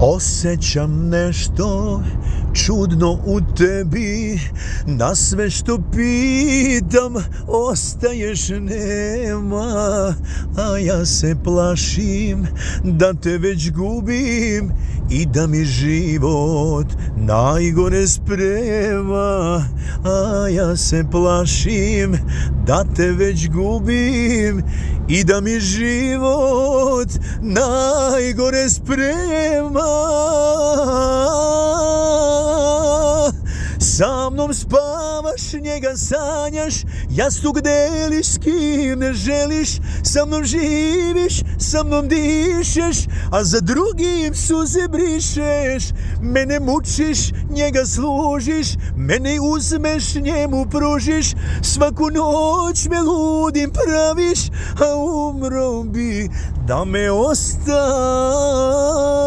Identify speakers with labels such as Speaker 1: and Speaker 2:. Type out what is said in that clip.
Speaker 1: Osjećam nešto čudno u tebi, na sve što pitam ostaješ nema, a ja se plašim da te već gubim i da mi život najgore sprema, a ja se plašim da te već gubim i da mi život najgore sprema. Sa mnom spavaš, njega sanjaš, jastuk deliš s kim ne želiš, sa mnom živiš, sa mnom dišeš, a za drugim suze brišeš. Mene mučiš, njega služiš, mene uzmeš, njemu pružiš, svaku noć me ludim praviš, a umro bi da me ostaviš.